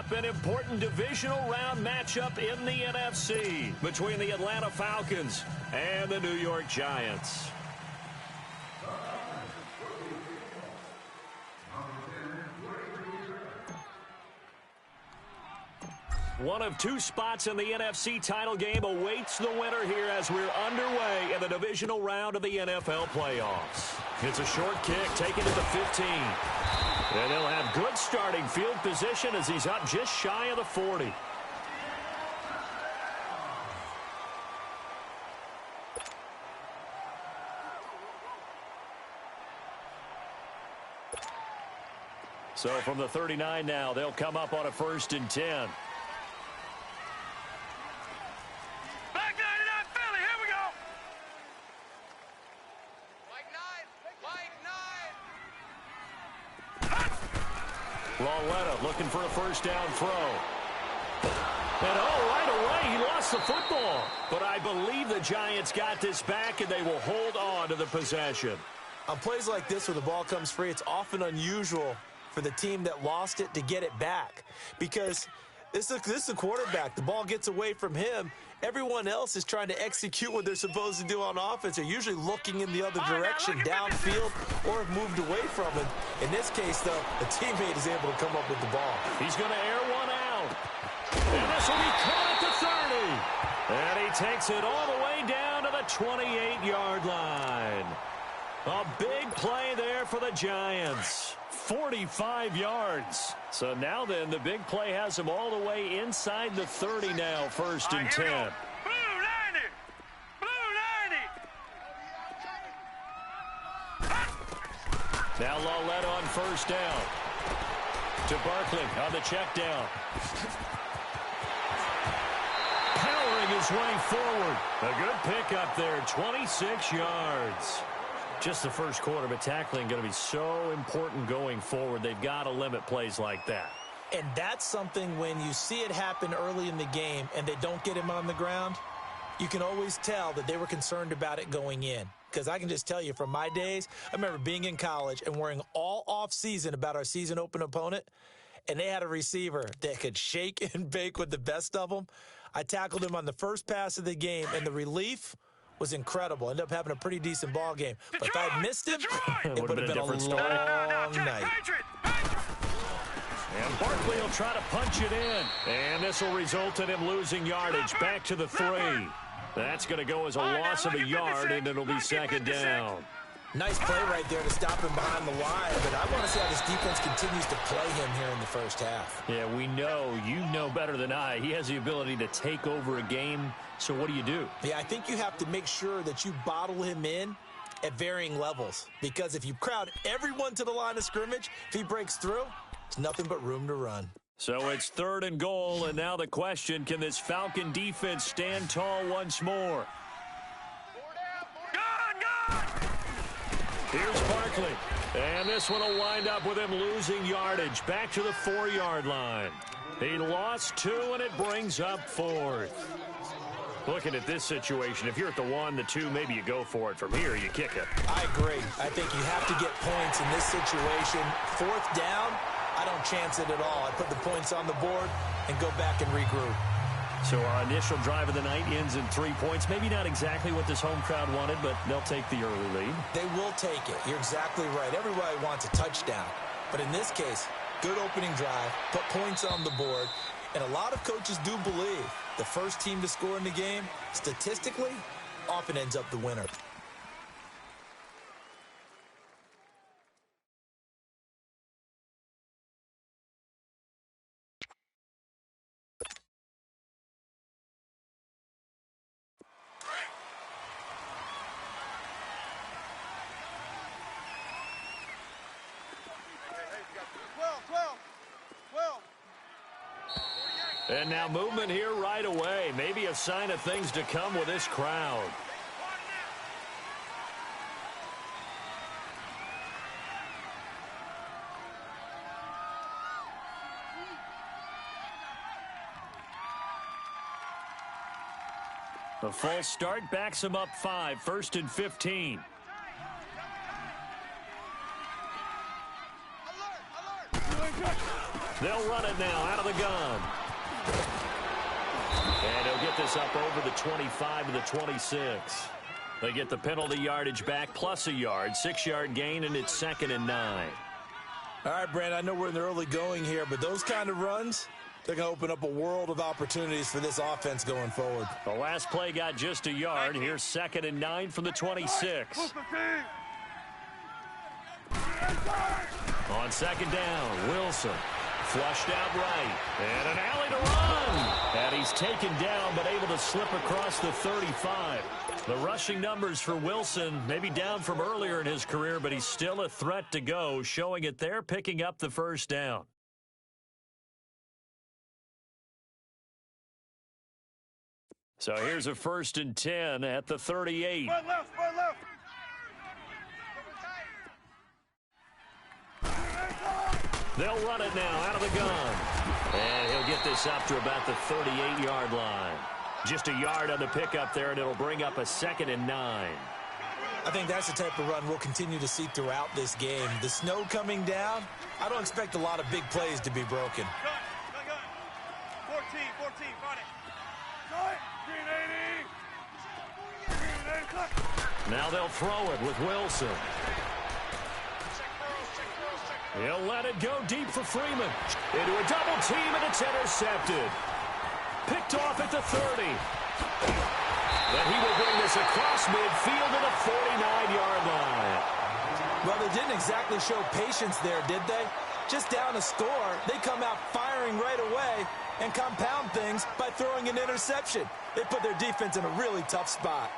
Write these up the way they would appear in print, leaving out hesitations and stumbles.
up an important divisional round matchup in the NFC between the Atlanta Falcons and the New York Giants. One of two spots in the NFC title game awaits the winner here as we're underway in the divisional round of the NFL playoffs. It's a short kick taken to the 15. And they'll have good starting field position as he's up just shy of the 40. So from the 39 now, they'll come up on a 1st and 10. Looking for a first down throw. And right away, he lost the football. But I believe the Giants got this back, and they will hold on to the possession. On plays like this where the ball comes free, it's often unusual for the team that lost it to get it back. Because this is a quarterback. The ball gets away from him. Everyone else is trying to execute what they're supposed to do on offense. They're usually looking in the other direction, downfield, or have moved away from it. In this case, though, the teammate is able to come up with the ball. He's going to air one out. And this will be caught at the 30. And he takes it all the way down to the 28-yard line. A big play there for the Giants. 45 yards. So now then, the big play has him all the way inside the 30 now, 1st and 10. Blue 90! Blue 90! Now Lawlett on 1st down. To Barkley on the check down. Powering his way forward. A good pickup there, 26 yards. Just the first quarter, but tackling going to be so important going forward. They've got to limit plays like that. And that's something when you see it happen early in the game and they don't get him on the ground, you can always tell that they were concerned about it going in. Because I can just tell you from my days, I remember being in college and worrying all off-season about our season open opponent, and they had a receiver that could shake and bake with the best of them. I tackled him on the first pass of the game, and the relief was incredible. Ended up having a pretty decent ball game. But if I had missed him, it would have been a long night. And Barkley will try to punch it in. And this will result in him losing yardage back to the 3. That's going to go as a loss of a yard, and it'll be 2nd down. Nice play right there to stop him behind the line, but I want to see how this defense continues to play him here in the first half. Yeah, we know. You know better than I. He has the ability to take over a game, so what do? Yeah, I think you have to make sure that you bottle him in at varying levels, because if you crowd everyone to the line of scrimmage, if he breaks through, it's nothing but room to run. So it's 3rd and goal, and now the question, can this Falcon defense stand tall once more? Here's Barkley. And this one will wind up with him losing yardage back to the 4-yard line. He lost 2, and it brings up 4th. Looking at this situation, if you're at the 1, the 2, maybe you go for it. From here, you kick it. I agree. I think you have to get points in this situation. 4th down, I don't chance it at all. I put the points on the board and go back and regroup. So our initial drive of the night ends in 3 points. Maybe not exactly what this home crowd wanted, but they'll take the early lead. They will take it. You're exactly right. Everybody wants a touchdown. But in this case, good opening drive, put points on the board, and a lot of coaches do believe the first team to score in the game, statistically, often ends up the winner. And now movement here right away. Maybe a sign of things to come with this crowd. The false start backs him up 5, 1st and 15. They'll run it now out of the gun. And he'll get this up over the 25 to the 26. They get the penalty yardage back plus a yard, 6-yard gain, and it's 2nd and 9. All right, Brand, I know we're in the early going here, but those kind of runs, they're going to open up a world of opportunities for this offense going forward. The last play got just a yard. Here's 2nd and 9 from the 26. On 2nd down, Wilson. Flushed out right. And an alley to run. And he's taken down but able to slip across the 35. The rushing numbers for Wilson maybe down from earlier in his career, but he's still a threat to go, showing it there, picking up the first down. So here's a 1st and 10 at the 38. Left. They'll run it now out of the gun. And he'll get this up to about the 38-yard line. Just a yard on the pickup there, and it'll bring up a 2nd and 9. I think that's the type of run we'll continue to see throughout this game. The snow coming down, I don't expect a lot of big plays to be broken. Gun. 14, got it. Green 80. Now they'll throw it with Wilson. He'll let it go deep for Freeman. Into a double team, and it's intercepted. Picked off at the 30. Then he will bring this across midfield to the 49-yard line. Well, they didn't exactly show patience there, did they? Just down a score, they come out firing right away and compound things by throwing an interception. They put their defense in a really tough spot.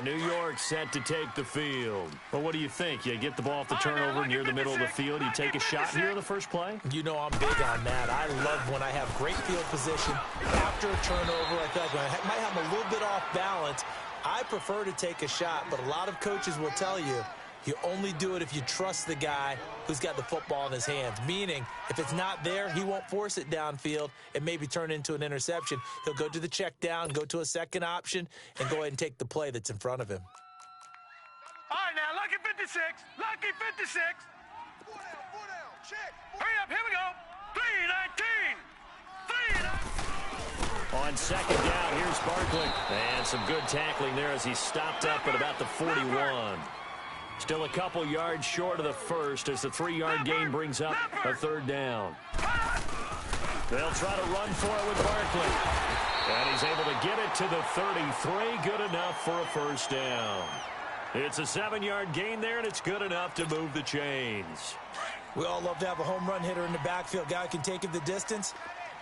New York set to take the field. Well, what do you think? You get the ball off the turnover near the middle of the field. You take a shot here in the first play? You know I'm big on that. I love when I have great field position after a turnover. I feel like I might have a little bit off balance. I prefer to take a shot, but a lot of coaches will tell you only do it if you trust the guy who's got the football in his hands. Meaning, if it's not there, he won't force it downfield and maybe turn into an interception. He'll go to the check down, go to a second option, and go ahead and take the play that's in front of him. All right, now, lucky 56. Lucky 56. 4 down. Check. Hurry up, here we go. 3-19. On 2nd down, here's Barkley. And some good tackling there as he stopped up at about the 41. Still a couple yards short of the first as the 3-yard gain brings up a 3rd down. They'll try to run for it with Barkley. And he's able to get it to the 33. Good enough for a 1st down. It's a 7-yard gain there, and it's good enough to move the chains. We all love to have a home run hitter in the backfield. Guy who can take it the distance.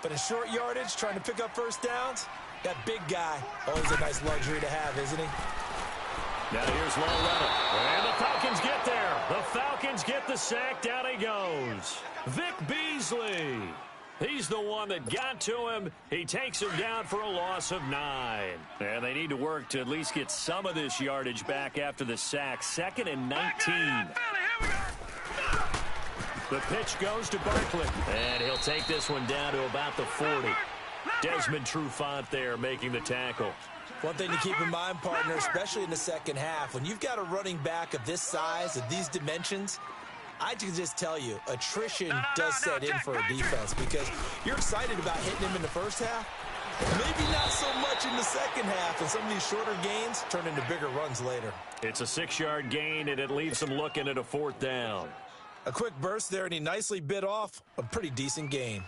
But in short yardage, trying to pick up 1st downs, that big guy, always a nice luxury to have, isn't he? Now here's Loretta. And the Falcons get there. The Falcons get the sack. Down he goes. Vic Beasley. He's the one that got to him. He takes him down for a loss of 9. And they need to work to at least get some of this yardage back after the sack. 2nd and 19. The pitch goes to Barkley. And he'll take this one down to about the 40. Desmond Trufant there making the tackle. One thing to keep in mind, partner, especially in the second half, when you've got a running back of this size, of these dimensions, I can just tell you, attrition does set in for a defense because you're excited about hitting him in the first half. Maybe not so much in the second half, and some of these shorter gains turn into bigger runs later. It's a 6-yard gain, and it leaves them looking at a 4th down. A quick burst there, and he nicely bit off a pretty decent gain.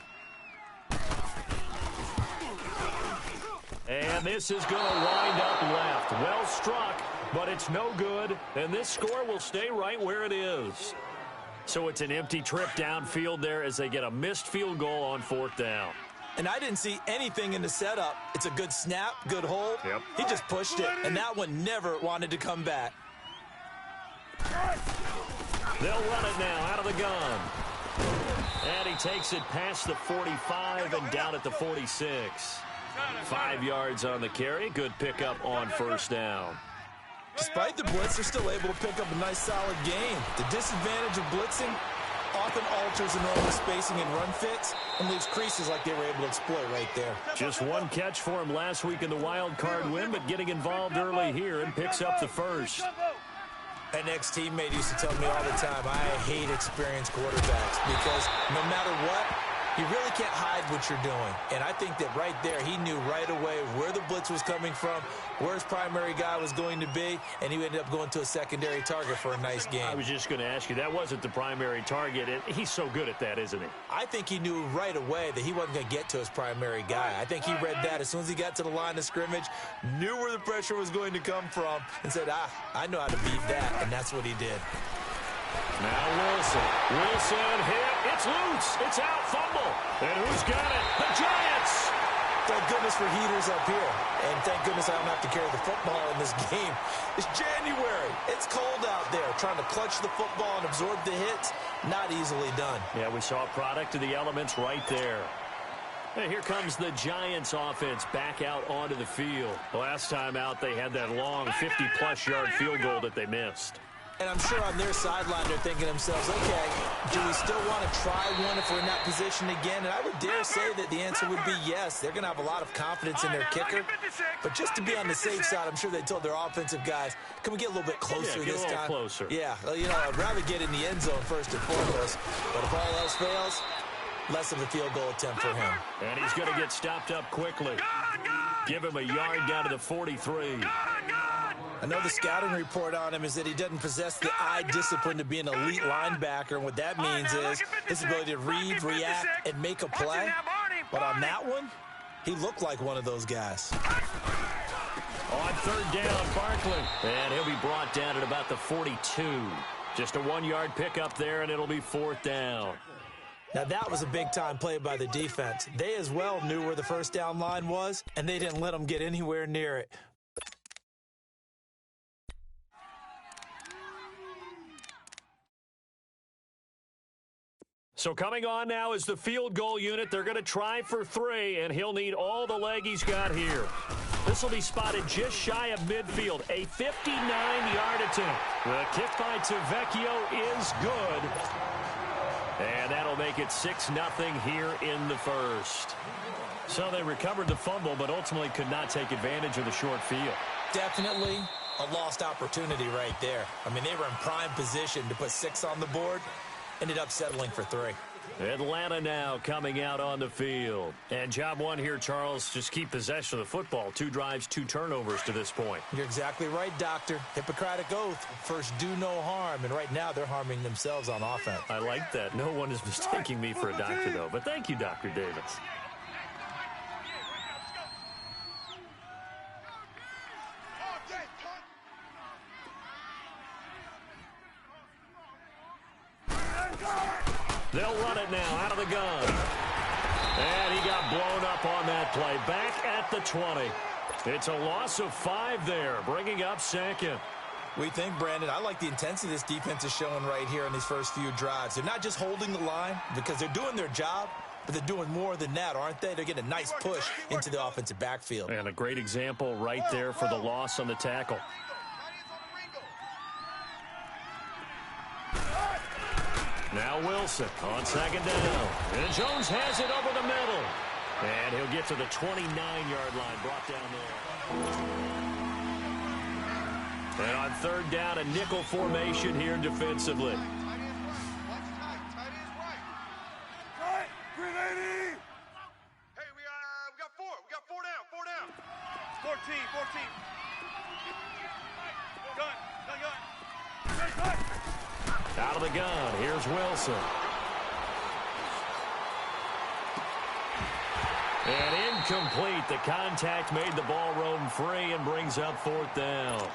And this is going to wind up left. Well struck, but it's no good. And this score will stay right where it is. So it's an empty trip downfield there as they get a missed field goal on 4th down. And I didn't see anything in the setup. It's a good snap, good hold. Yep. He just pushed it, and that one never wanted to come back. They'll run it now out of the gun. And he takes it past the 45 and down at the 46. 5 yards on the carry. Good pickup on 1st down. Despite the blitz, they're still able to pick up a nice solid gain. The disadvantage of blitzing often alters the normal spacing and run fits and leaves creases like they were able to exploit right there. Just one catch for him last week in the wild card win, but getting involved early here and picks up the 1st. An ex-teammate used to tell me all the time, I hate experienced quarterbacks because no matter what, you really can't hide what you're doing. And I think that right there, he knew right away where the blitz was coming from, where his primary guy was going to be, and he ended up going to a secondary target for a nice game. I was just going to ask you, that wasn't the primary target, and he's so good at that, isn't he? I think he knew right away that he wasn't going to get to his primary guy. I think he read that as soon as he got to the line of scrimmage, knew where the pressure was going to come from, and said, I know how to beat that, and that's what he did. Now Wilson. Wilson hit. It's loose. It's out. Fumble. And who's got it? The Giants. Thank goodness for heaters up here. And thank goodness I don't have to carry the football in this game. It's January. It's cold out there. Trying to clutch the football and absorb the hits, not easily done. Yeah, we saw a product of the elements right there. And here comes the Giants offense back out onto the field. Last time out, they had that long 50-plus yard field goal that they missed. And I'm sure on their sideline they're thinking to themselves, okay, do we still want to try one if we're in that position again? And I would dare say that the answer would be yes. They're going to have a lot of confidence in their kicker. But just to be on the safe side, I'm sure they told their offensive guys, can we get a little bit closer this time? Closer. Yeah, you know, I'd rather get in the end zone first and foremost. But if all else fails, less of a field goal attempt for him. And he's going to get stopped up quickly. Give him a yard down to the 43. I know the scouting report on him is that he doesn't possess the eye discipline to be an elite linebacker, and what that means is his ability to read, react, and make a play. But on that one, he looked like one of those guys. On third down, Barkley. And he'll be brought down at about the 42. Just a 1-yard pickup there, and it'll be fourth down. Now, that was a big-time play by the defense. They as well knew where the first down line was, and they didn't let them get anywhere near it. So coming on now is the field goal unit. They're going to try for 3, and he'll need all the leg he's got here. This will be spotted just shy of midfield. A 59-yard attempt. The kick by Tavecchio is good. And that'll make it 6-0 here in the first. So they recovered the fumble, but ultimately could not take advantage of the short field. Definitely a lost opportunity right there. I mean, they were in prime position to put 6 on the board. Ended up settling for 3. Atlanta now coming out on the field. And job one here, Charles, just keep possession of the football. 2 drives, 2 turnovers to this point. You're exactly right, Doctor. Hippocratic oath. First, do no harm. And right now, they're harming themselves on offense. I like that. No one is mistaking me for a doctor, though. But thank you, Dr. Davis. They'll run it now out of the gun. And he got blown up on that play. Back at the 20. It's a loss of 5 there, bringing up second. We think, Brandon, I like the intensity this defense is showing right here in these first few drives. They're not just holding the line because they're doing their job, but they're doing more than that, aren't they? They're getting a nice push into the offensive backfield. And a great example right there for the loss on the tackle. Now Wilson on second down. And Jones has it over the middle. And he'll get to the 29-yard line, brought down there. And on third down, a nickel formation here defensively. Hey, we got 4. We got 4 down. 4 down. 14. Gun. Out of the gun, here's Wilson. And incomplete. The contact made the ball roam free and brings up fourth down.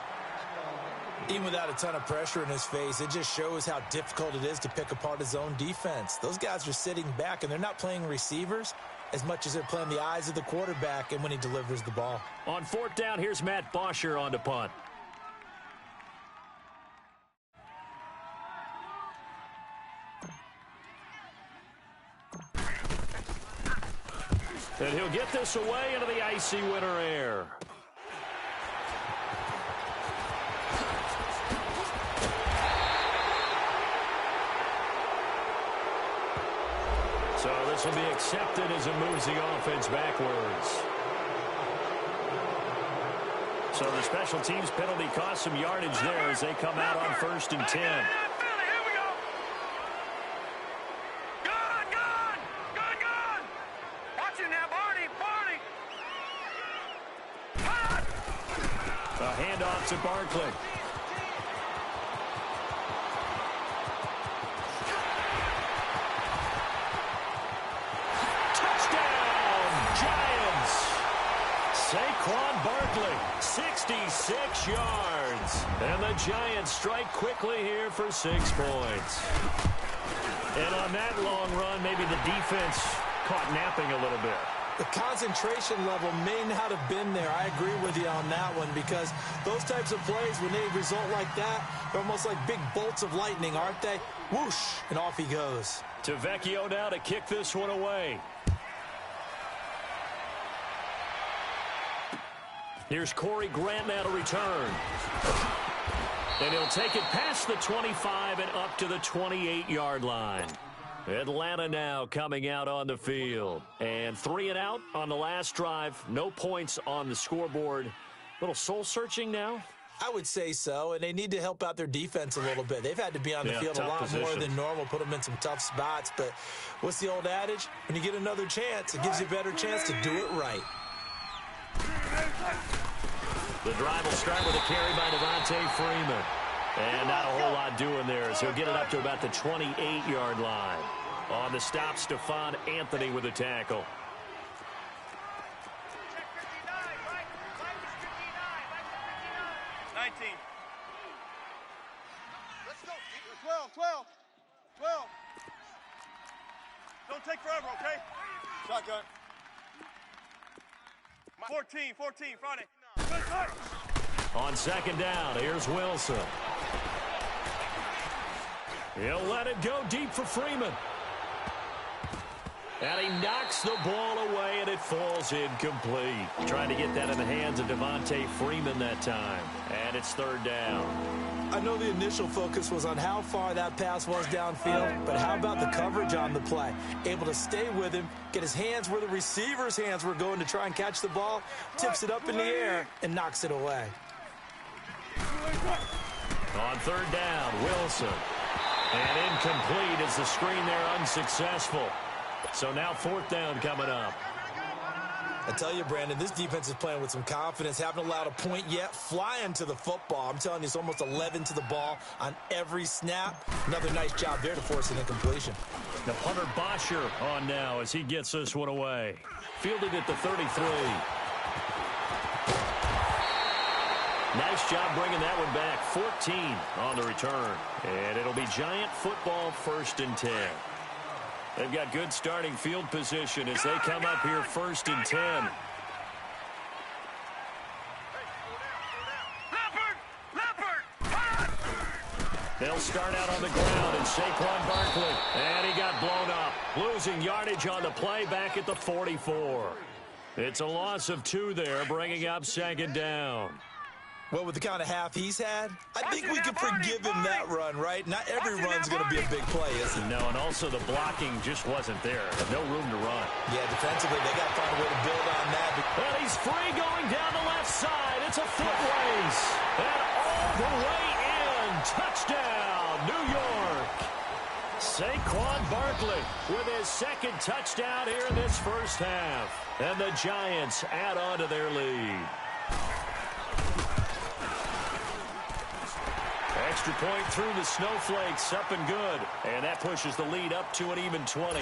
Even without a ton of pressure in his face, it just shows how difficult it is to pick apart his own defense. Those guys are sitting back, and they're not playing receivers as much as they're playing the eyes of the quarterback and when he delivers the ball. On fourth down, here's Matt Bosher on to punt. And he'll get this away into the icy winter air. So this will be accepted as it moves the offense backwards. So the special teams penalty cost some yardage there as they come out on 1st and 10. Here we go. Good. Watch it now, Barney. A handoff to Barkley. Saquon Barkley, 66 yards. And the Giants strike quickly here for 6 points. And on that long run, maybe the defense caught napping a little bit. The concentration level may not have been there. I agree with you on that one because those types of plays, when they result like that, they're almost like big bolts of lightning, aren't they? Whoosh, and off he goes. Vecchio now to kick this one away. Here's Corey Grant now to return. And he'll take it past the 25 and up to the 28-yard line. Atlanta now coming out on the field. And 3 and out on the last drive. No points on the scoreboard. Little soul-searching now? I would say so, and they need to help out their defense a little bit. They've had to be on the field a lot more than normal, put them in some tough spots. But what's the old adage? When you get another chance, it gives you a better chance to do it right. The drive will start with a carry by Devontae Freeman. And not a whole lot doing there as he'll get it up to about the 28-yard line. On the stop, Stephon Anthony with a tackle. Let's go. 12. Don't take forever, okay? Shotgun. 14, Friday. On 2nd down, here's Wilson. He'll let it go deep for Freeman. And he knocks the ball away, and it falls incomplete. Trying to get that in the hands of Devontae Freeman that time. And it's 3rd down. I know the initial focus was on how far that pass was downfield, but how about the coverage on the play? Able to stay with him, get his hands where the receiver's hands were going to try and catch the ball, tips it up in the air, and knocks it away. On 3rd down, Wilson. And incomplete as the screen there unsuccessful. So now 4th down coming up. I tell you, Brandon, this defense is playing with some confidence. Haven't allowed a point yet. Flying to the football. I'm telling you, it's almost 11 to the ball on every snap. Another nice job there to force an incompletion. Now Hunter Bosher on now as he gets this one away. Fielded at the 33. Nice job bringing that one back. 14 on the return. And it'll be Giant football 1st and 10. They've got good starting field position as they come up here 1st and 10. They'll start out on the ground, and Saquon Barkley. And he got blown up. Losing yardage on the play back at the 44. It's a loss of 2 there, bringing up 2nd down. Well, with the kind of half he's had, I think we can forgive him that run, right? Not every run's going to be a big play, is it? No, and also the blocking just wasn't there. No room to run. Yeah, defensively, they got to find a way to build on that. And he's free going down the left side. It's a foot race. And all the way in. Touchdown, New York. Saquon Barkley with his 2nd touchdown here in this 1st half. And the Giants add on to their lead. Extra point through the snowflakes, up and good. And that pushes the lead up to an even 20.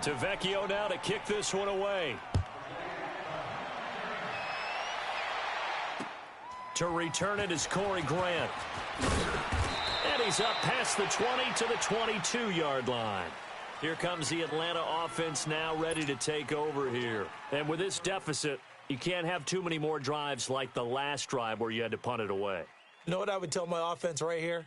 To Vecchio now to kick this one away. To return it is Corey Grant. And he's up past the 20 to the 22-yard line. Here comes the Atlanta offense now ready to take over here. And with this deficit, you can't have too many more drives like the last drive where you had to punt it away. You know what I would tell my offense right here?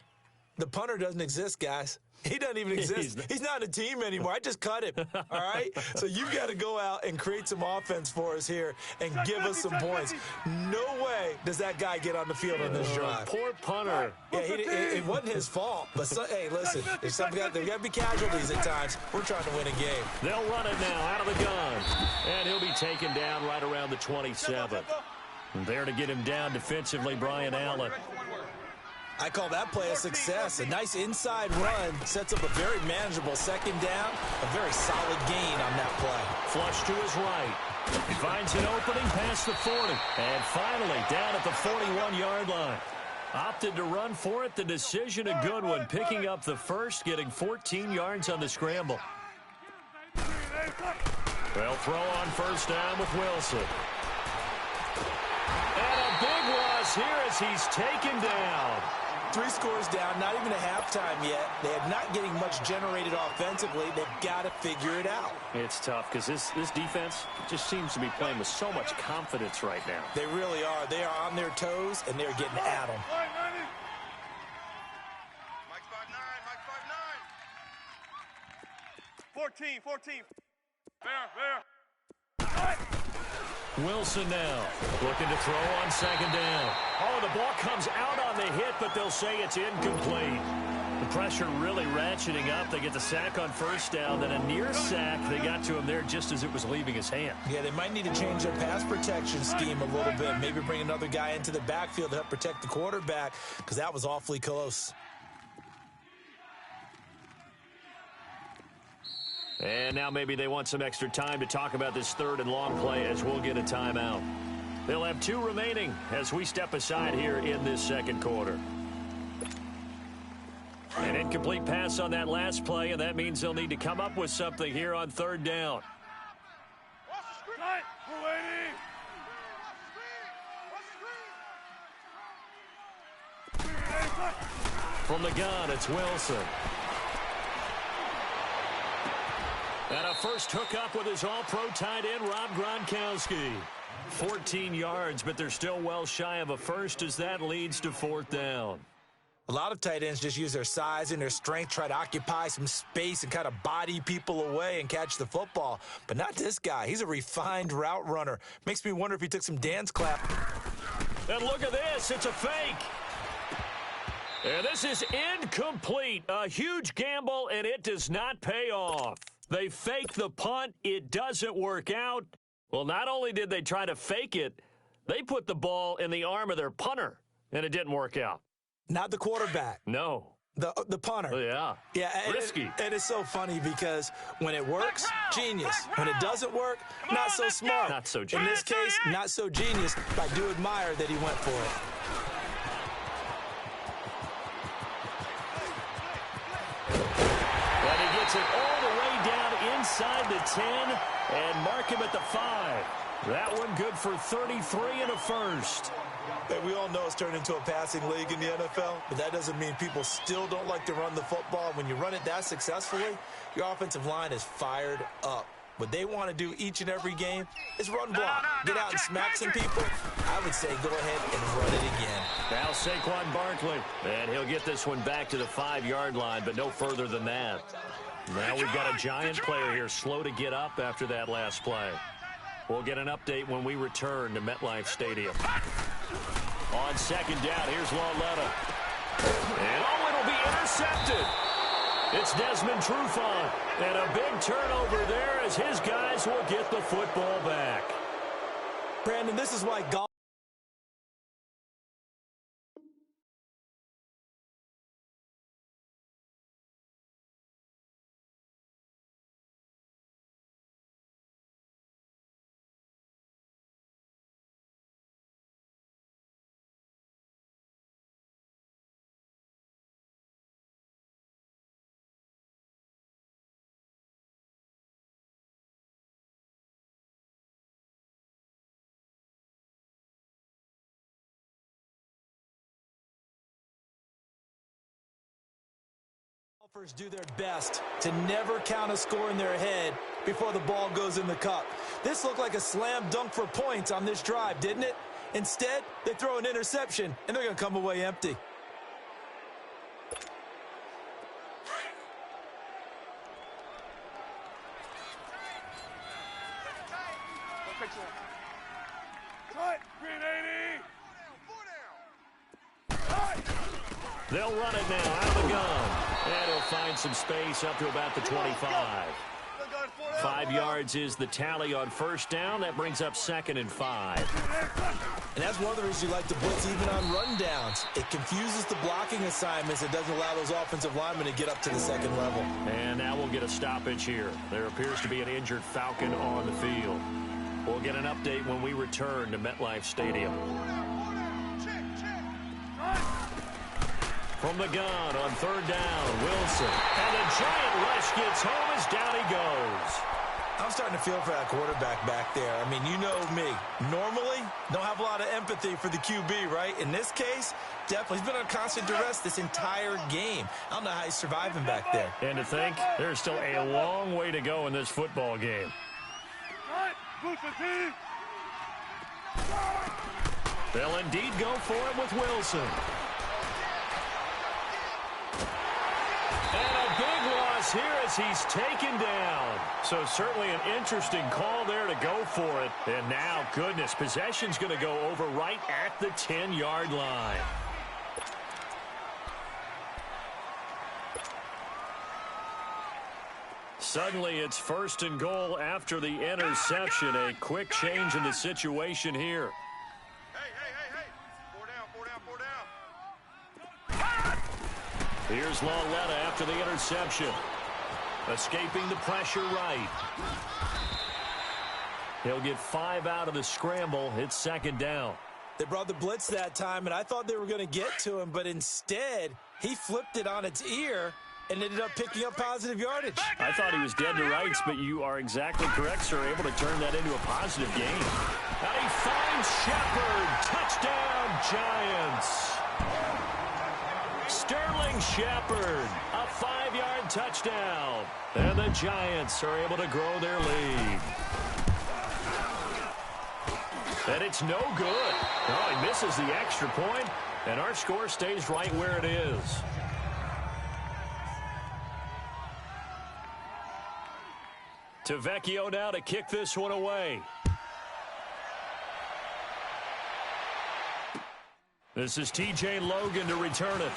The punter doesn't exist, guys. He doesn't even exist. He's not a team anymore. I just cut him, all right? So you've got to go out and create some offense for us here and give us some points. No way does that guy get on the field on this drive. Poor punter. Yeah, it wasn't his fault. But, hey, listen, there's got to be casualties at times. We're trying to win a game. They'll run it now out of the gun. And he'll be taken down right around the 27. And there to get him down defensively, Brian Allen. I call that play a success. A nice inside run sets up a very manageable second down, a very solid gain on that play. Flush to his right. He finds an opening past the 40. And finally down at the 41-yard line. Opted to run for it. The decision a good one. Picking up the first, getting 14 yards on the scramble. They'll throw on first down with Wilson. And a big loss here as he's taken down. 3 scores down, not even a halftime yet. They are not getting much generated offensively. They've got to figure it out. It's tough because this defense just seems to be playing with so much confidence right now. They really are. They are on their toes, and they're getting at them. Mike's 5'9", Mike's 5'9". 14. There. Wilson now looking to throw on second down. Oh, the ball comes out on the hit, but they'll say it's incomplete. The pressure really ratcheting up. They get the sack on first down, then a near sack. They got to him there just as it was leaving his hand. Yeah, they might need to change their pass protection scheme a little bit. Maybe bring another guy into the backfield to help protect the quarterback, because that was awfully close. And now maybe they want some extra time to talk about this third and long play as we'll get a timeout. They'll have 2 remaining as we step aside here in this second quarter. An incomplete pass on that last play, and that means they'll need to come up with something here on third down. From the gun, it's Wilson. And a first hookup with his all-pro tight end, Rob Gronkowski. 14 yards, but they're still well shy of a first as that leads to fourth down. A lot of tight ends just use their size and their strength, try to occupy some space and kind of body people away and catch the football. But not this guy. He's a refined route runner. Makes me wonder if he took some dance clap. And look at this. It's a fake. And this is incomplete. A huge gamble, and it does not pay off. They fake the punt. It doesn't work out. Well, not only did they try to fake it, they put the ball in the arm of their punter, and it didn't work out. Not the quarterback. No. The punter. Yeah. Yeah. Risky. And it's so funny because when it works, genius. When it doesn't work, not so smart. Not so genius. In this case, not so genius, but I do admire that he went for it. And he gets it all the way down inside the 10 and mark him at the 5. That one good for 33 and a first. And we all know it's turned into a passing league in the NFL, but that doesn't mean people still don't like to run the football. When you run it that successfully, your offensive line is fired up. What they want to do each and every game is run block. Get out and smack some people. I would say go ahead and run it again. Now Saquon Barkley, and he'll get this one back to the 5-yard line, but no further than that. Now we've got a Giant player here slow to get up after that last play. We'll get an update when we return to MetLife Stadium. On second down, here's Lauletta. And it'll be intercepted. It's Desmond Trufant. And a big turnover there as his guys will get the football back. Brandon, this is why golf. Golfers do their best to never count a score in their head before the ball goes in the cup. This looked like a slam dunk for points on this drive, didn't it? Instead, they throw an interception, and they're going to come away empty. Cut. Green 80. They'll run it now out of the gun. And he'll find some space up to about the 25. 5 yards is the tally on first down. That brings up 2nd and 5. And that's one of the reasons you like to blitz even on rundowns. It confuses the blocking assignments. It doesn't allow those offensive linemen to get up to the second level. And now we'll get a stoppage here. There appears to be an injured Falcon on the field. We'll get an update when we return to MetLife Stadium. From the gun on 3rd down, Wilson. And the giant rush gets home as down he goes. I'm starting to feel for that quarterback back there. I mean, you know me. Normally, don't have a lot of empathy for the QB, right? In this case, definitely. He's been on constant duress this entire game. I don't know how he's surviving back there. And to think, there's still a long way to go in this football game. They'll indeed go for it with Wilson. And a big loss here as he's taken down. So certainly an interesting call there to go for it. And now, goodness, possession's going to go over right at the 10-yard line. Suddenly, it's 1st and goal after the interception. A quick change in the situation here. Hey. 4 down. Here's Lauletta after the interception. Escaping the pressure right. He'll get 5 out of the scramble. It's 2nd down. They brought the blitz that time, and I thought they were going to get to him, but instead, he flipped it on its ear and ended up picking up positive yardage. I thought he was dead to rights, but you are exactly correct, sir. Able to turn that into a positive gain. And he finds Shepard. Touchdown, Giants. Sterling Shepard, a 5-yard touchdown. And the Giants are able to grow their lead. And it's no good. Oh, he misses the extra point, and our score stays right where it is. Tavecchio now to kick this one away. This is TJ Logan to return it.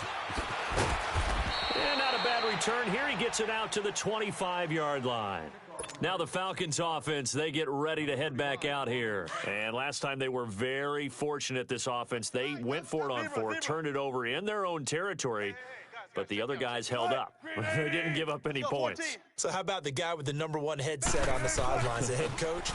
And not a bad return here. He gets it out to the 25-yard line. Now the Falcons offense, they get ready to head back out here. And last time they were very fortunate, this offense. They went for it on 4, turned it over in their own territory, but the other guys held up. They didn't give up any points. So how about the guy with the #1 headset on the sidelines, the head coach?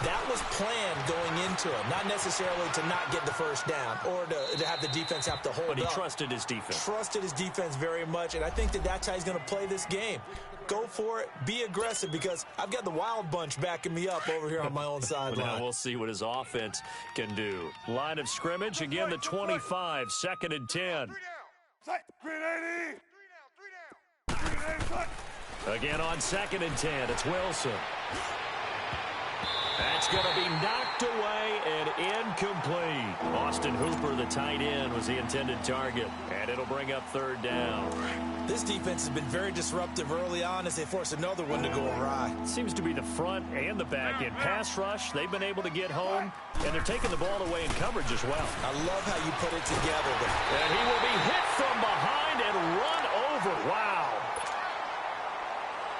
That was planned going into it, not necessarily to not get the first down or to have the defense have to hold up. But he trusted his defense. Trusted his defense very much, and I think that's how he's going to play this game. Go for it, be aggressive, because I've got the wild bunch backing me up over here on my own sideline. Now we'll see what his offense can do. Line of scrimmage, again the 25, 2nd and 10. Green 80. 3 down. Again on 2nd and 10, it's Wilson. That's going to be knocked away and incomplete. Austin Hooper, the tight end, was the intended target, and it'll bring up 3rd down. This defense has been very disruptive early on as they force another one to go awry. Seems to be the front and the back end. Pass rush, they've been able to get home, and they're taking the ball away in coverage as well. I love how you put it together. And he will be hit from behind and run over. Wow.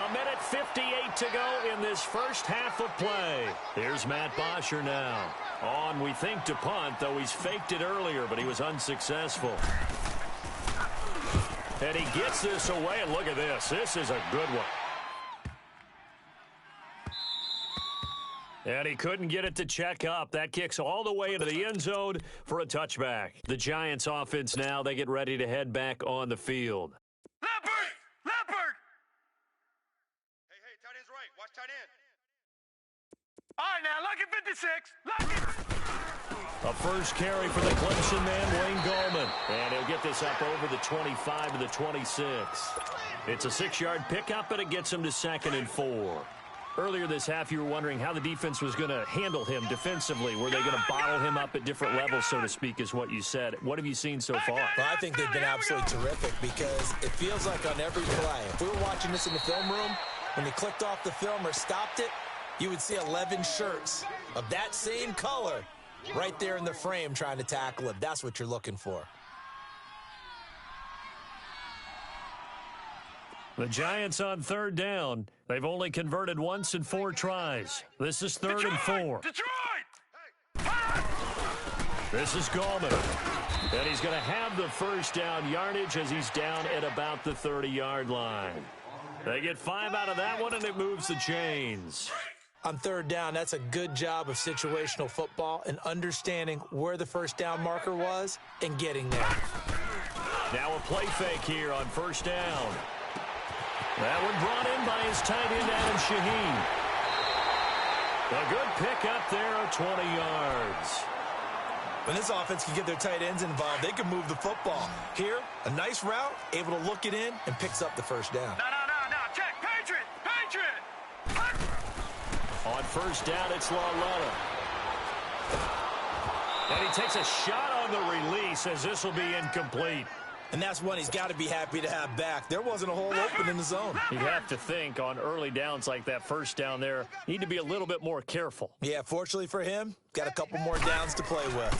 A minute 58 to go in this first half of play. Here's Matt Bosher now. On, we think, to punt, though he's faked it earlier, but he was unsuccessful. And he gets this away, and look at this. This is a good one. And he couldn't get it to check up. That kicks all the way into the end zone for a touchback. The Giants offense now, they get ready to head back on the field. Leopard! Hey, tight end's right. Watch tight end. All right, now, lucky 56. Lucky. A first carry for the Clemson man, Wayne Gallman. And he'll get this up over the 25 to the 26. It's a 6-yard pickup, but it gets him to 2nd and 4. Earlier this half, you were wondering how the defense was going to handle him defensively. Were they going to bottle him up at different levels, so to speak, is what you said. What have you seen so far? Well, I think they've been absolutely terrific because it feels like on every play, if we were watching this in the film room, when they clicked off the film or stopped it, You would see 11 shirts of that same color right there in the frame trying to tackle him. That's what you're looking for. The Giants on third down. They've only converted once in 4 tries. This is 3rd and 4. Detroit! This is Gallman. And he's going to have the first down yardage as he's down at about the 30-yard line. They get 5 out of that one, and it moves the chains. On third down, that's a good job of situational football and understanding where the first down marker was and getting there. Now a play fake here on first down. That one brought in by his tight end, Adam Shaheen. A good pick up there of 20 yards. When this offense can get their tight ends involved, they can move the football. Here, a nice route, able to look it in, and picks up the first down. No. Check. Patriot! On first down, it's Laletta. And he takes a shot on the release as this will be incomplete. And that's one he's got to be happy to have back. There wasn't a hole open in the zone. You'd have to think on early downs like that first down there, need to be a little bit more careful. Yeah, fortunately for him, got a couple more downs to play with.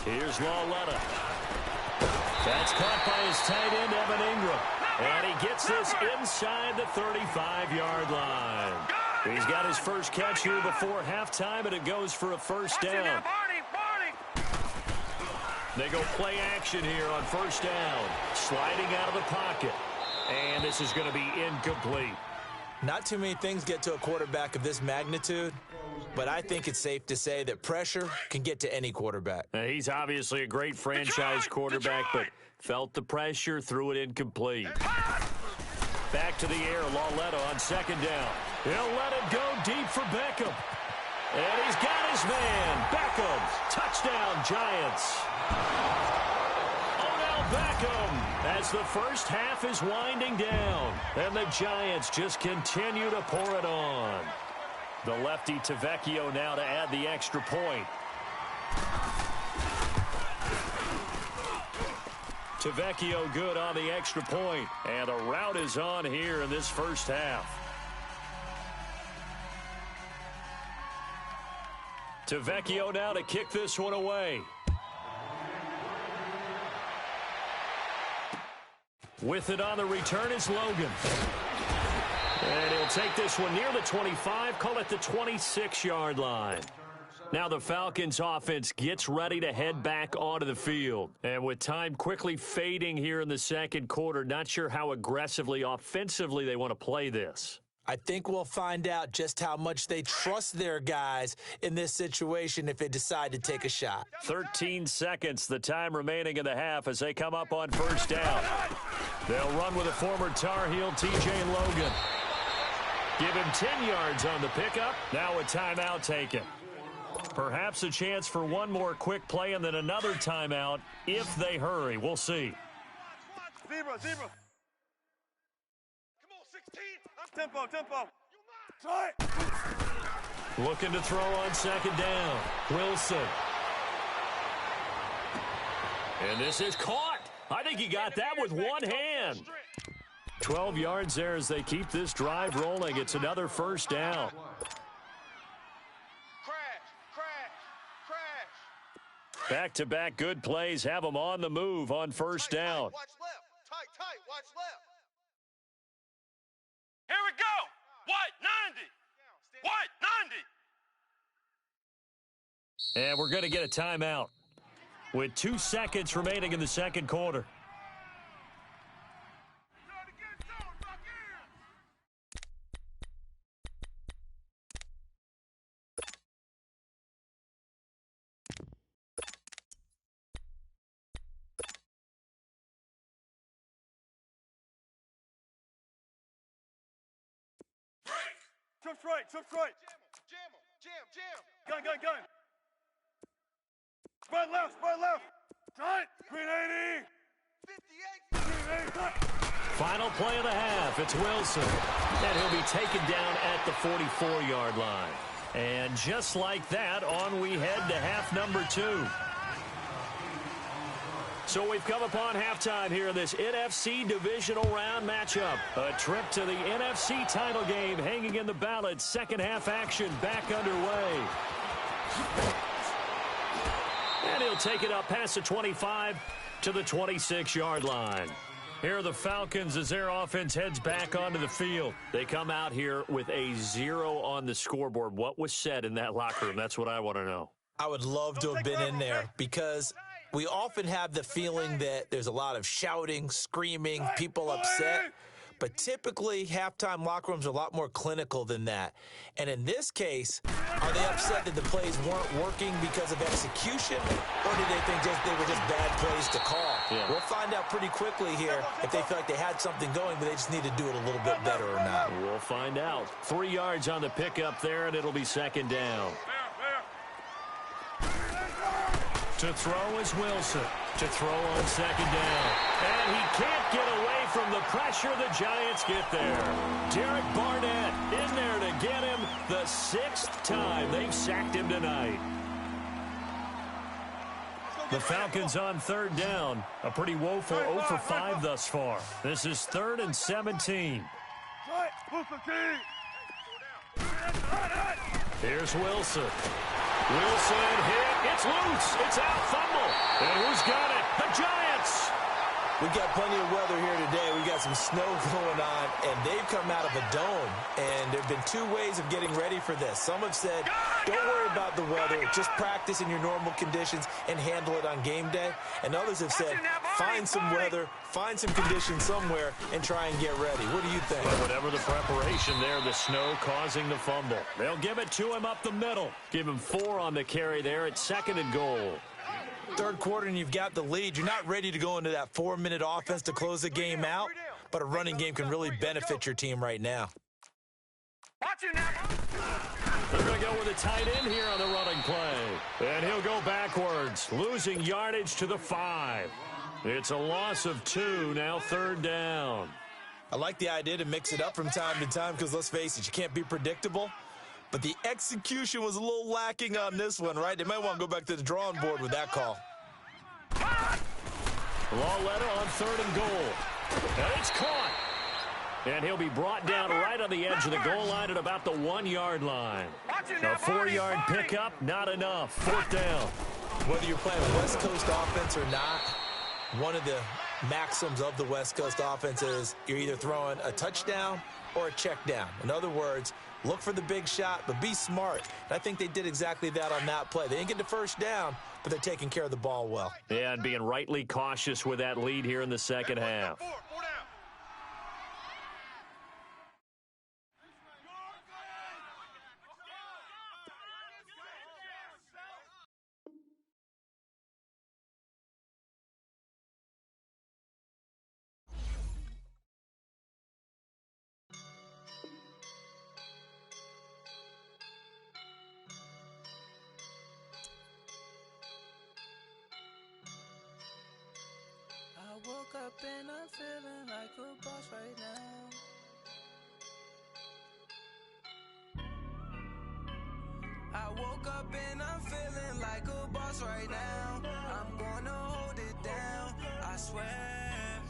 Here's Laletta. That's caught by his tight end, Evan Ingram. And he gets this inside the 35-yard line. He's got his first catch here before halftime, and it goes for a first down. They go play action here on first down. Sliding out of the pocket. And this is going to be incomplete. Not too many things get to a quarterback of this magnitude, but I think it's safe to say that pressure can get to any quarterback. He's obviously a great franchise quarterback, but felt the pressure, threw it incomplete. Back to the air, Laletta on second down. He'll let it go deep for Beckham. And he's got his man, Beckham. Touchdown, Giants. Odell Beckham as the first half is winding down. And the Giants just continue to pour it on. The lefty Tavecchio now to add the extra point. Tavecchio good on the extra point. And a rout is on here in this first half. Tavecchio now to kick this one away. With it on the return is Logan. And he'll take this one near the 25, call it the 26-yard line. Now the Falcons offense gets ready to head back onto the field. And with time quickly fading here in the second quarter, not sure how aggressively, offensively they want to play this. I think we'll find out just how much they trust their guys in this situation if they decide to take a shot. 13 seconds, the time remaining in the half as they come up on first down. They'll run with a former Tar Heel, T.J. Logan. Give him 10 yards on the pickup. Now a timeout taken. Perhaps a chance for one more quick play and then another timeout if they hurry. We'll see. Zebra. Come on, 16. Tempo. Try it. Looking to throw on second down. Wilson. And this is caught. I think he got that with one hand. 12 yards there as they keep this drive rolling. It's another first down. Crash. Back-to-back good plays have them on the move on first down. Watch left. Tight. Watch left. Here we go. White, 90. And we're going to get a timeout with 2 seconds remaining in the second quarter. Trips right. Jam. Gun. Spread left. Tight. Green 80. 58. Final play of the half. It's Wilson. And he'll be taken down at the 44-yard line. And just like that, on we head to half number 2. So we've come upon halftime here in this NFC Divisional Round matchup. A trip to the NFC title game hanging in the balance. Second half action back underway. And he'll take it up past the 25 to the 26-yard line. Here are the Falcons as their offense heads back onto the field. They come out here with a 0 on the scoreboard. What was said in that locker room? That's what I want to know. I would love to have been in there because we often have the feeling that there's a lot of shouting, screaming, people upset. But typically, halftime locker rooms are a lot more clinical than that. And in this case, are they upset that the plays weren't working because of execution, or did they think they were just bad plays to call? Yeah. We'll find out pretty quickly here if they feel like they had something going, but they just need to do it a little bit better or not. We'll find out. 3 yards on the pickup there, and it'll be second down. To throw is Wilson. To throw on second down. And he can't get away from the pressure. The Giants get there. Derek Barnett in there to get him the 6th time they've sacked him tonight. The Falcons on third down. A pretty woeful 0 for 5 thus far. This is 3rd and 17. Here's Wilson. Wilson hit. It's loose. It's out. Fumble. And who's got it? The Giants. We've got plenty of weather here today. We've got some snow going on, and they've come out of a dome. And there have been 2 ways of getting ready for this. Some have said, don't worry about the weather. Just practice in your normal conditions and handle it on game day. And others have said, find some weather, find some conditions somewhere, and try and get ready. What do you think? Well, whatever the preparation there, the snow causing the fumble. They'll give it to him up the middle. Give him 4 on the carry there at 2nd and goal. Third quarter and you've got the lead. You're not ready to go into that 4-minute offense to close the game out, but a running game can really benefit your team right now. They're going to go with a tight end here on the running play. And he'll go backwards, losing yardage to the 5. It's a loss of 2, now 3rd down. I like the idea to mix it up from time to time because, let's face it, you can't be predictable. But the execution was a little lacking on this one, right? They might want to go back to the drawing board with that call. Lauletta on 3rd and goal. And it's caught. And he'll be brought down right on the edge of the goal line at about the 1-yard line. A 4-yard pickup, not enough. 4th down. Whether you're playing West Coast offense or not, one of the maxims of the West Coast offense is you're either throwing a touchdown or a check down. In other words, look for the big shot, but be smart. And I think they did exactly that on that play. They didn't get the first down, but they're taking care of the ball well. Yeah, and being rightly cautious with that lead here in the second half. I woke up and I'm feeling like a boss right now. I woke up and I'm feeling like a boss right now. I'm gonna hold it down, I swear.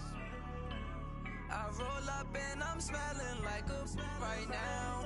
I roll up and I'm smelling like a right now.